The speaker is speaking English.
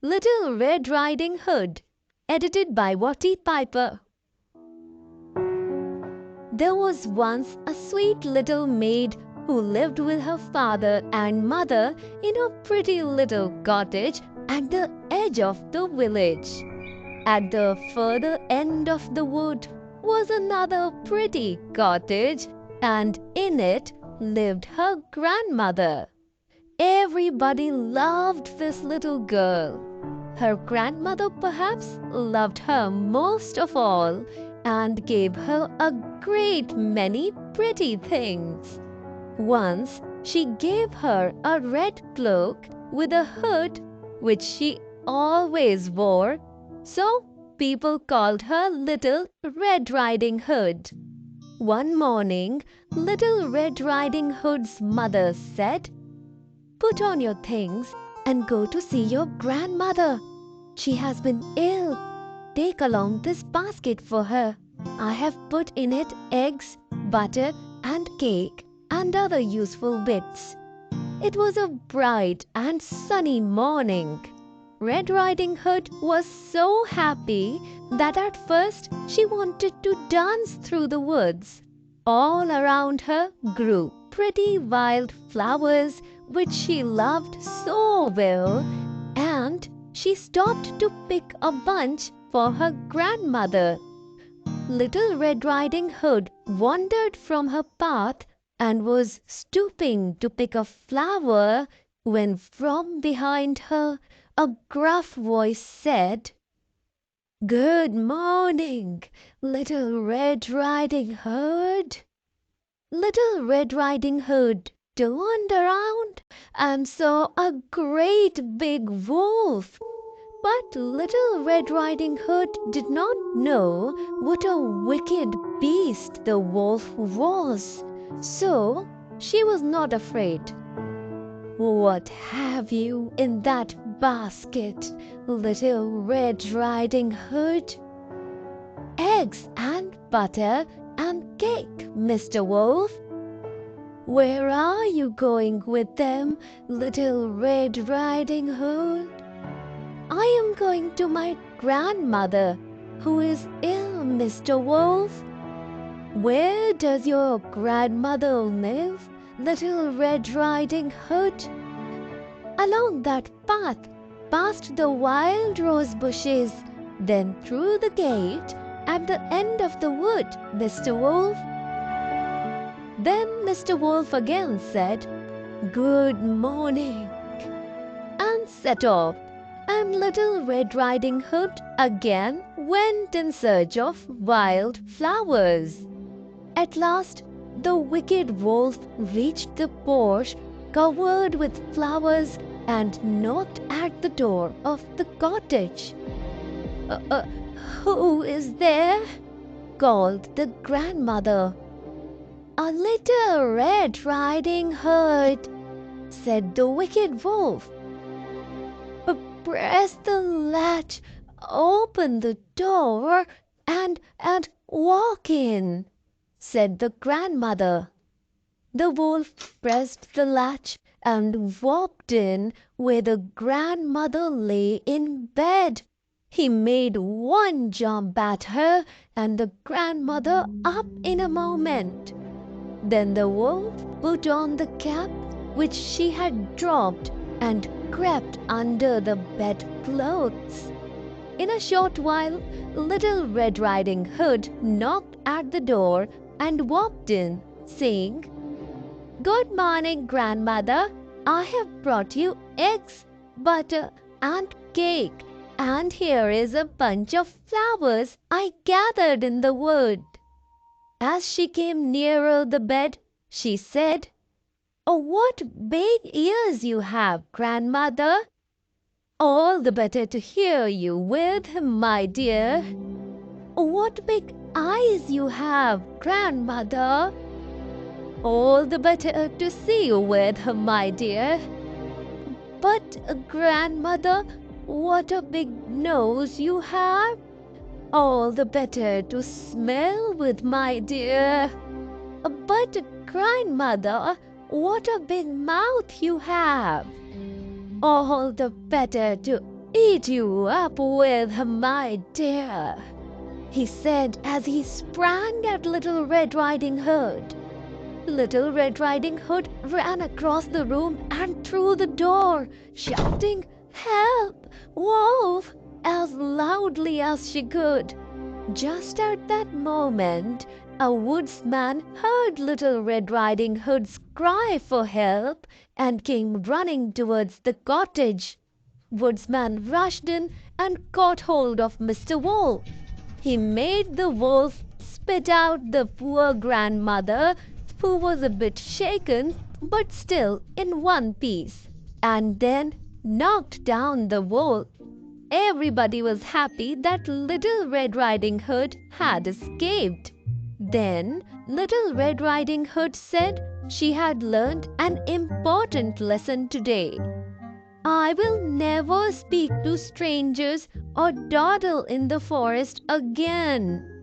Little Red Riding Hood, edited by Watty Piper. There was once a sweet little maid who lived with her father and mother in a pretty little cottage at the edge of the village. At the further end of the wood was another pretty cottage, and in it lived her grandmother. Everybody loved this little girl. Her grandmother perhaps loved her most of all and gave her a great many pretty things. Once she gave her a red cloak with a hood which she always wore, so people called her Little Red Riding Hood. One morning, Little Red Riding Hood's mother said, "Put on your things and go to see your grandmother. She has been ill. Take along this basket for her. I have put in it eggs, butter, and cake, and other useful bits." It was a bright and sunny morning. Red Riding Hood was so happy that at first she wanted to dance through the woods. All around her grew pretty wild flowers which she loved so well, and she stopped to pick a bunch for her grandmother. Little Red Riding Hood wandered from her path and was stooping to pick a flower when from behind her a gruff voice said, "Good morning, Little Red Riding Hood." Little Red Riding Hood turned around and saw a great big wolf. But Little Red Riding Hood did not know what a wicked beast the wolf was, so she was not afraid. "What have you in that basket, Little Red Riding Hood?" "Eggs and butter and cake, Mr. Wolf." "Where are you going with them, Little Red Riding Hood?" "I am going to my grandmother, who is ill, Mr. Wolf." "Where does your grandmother live, Little Red Riding Hood?" "Along that path, past the wild rose bushes, then through the gate at the end of the wood, Mr. Wolf." Then Mr. Wolf again said, "Good morning," and set off, and Little Red Riding Hood again went in search of wild flowers. At last the wicked wolf reached the porch covered with flowers and knocked at the door of the cottage. "Who is there?" called the grandmother. "A Little Red Riding Hood," said the wicked wolf. "Press the latch, open the door, and walk in," said the grandmother. The wolf pressed the latch and walked in where the grandmother lay in bed. He made one jump at her and the grandmother up in a moment. Then the wolf put on the cap which she had dropped and crept under the bedclothes. In a short while, Little Red Riding Hood knocked at the door and walked in, saying, "Good morning, grandmother. I have brought you eggs, butter, and cake, and here is a bunch of flowers I gathered in the wood." As she came nearer the bed, she said, "Oh, what big ears you have, grandmother!" "All the better to hear you with, my dear." "What big eyes you have, grandmother!" "All the better to see you with, my dear." "But, grandmother, what a big nose you have!" "All the better to smell with, my dear." "But, grandmother, what a big mouth you have!" "All the better to eat you up with, my dear," he said as he sprang at Little Red Riding Hood. Little Red Riding Hood ran across the room and through the door, shouting, "Help! Wolf!" as loudly as she could. Just at that moment, a woodsman heard Little Red Riding Hood's cry for help and came running towards the cottage. Woodsman rushed in and caught hold of Mr. Wolf. He made the wolf spit out the poor grandmother, who was a bit shaken but still in one piece, and then knocked down the wolf. Everybody was happy that Little Red Riding Hood had escaped. Then Little Red Riding Hood said she had learned an important lesson today. "I will never speak to strangers or dawdle in the forest again."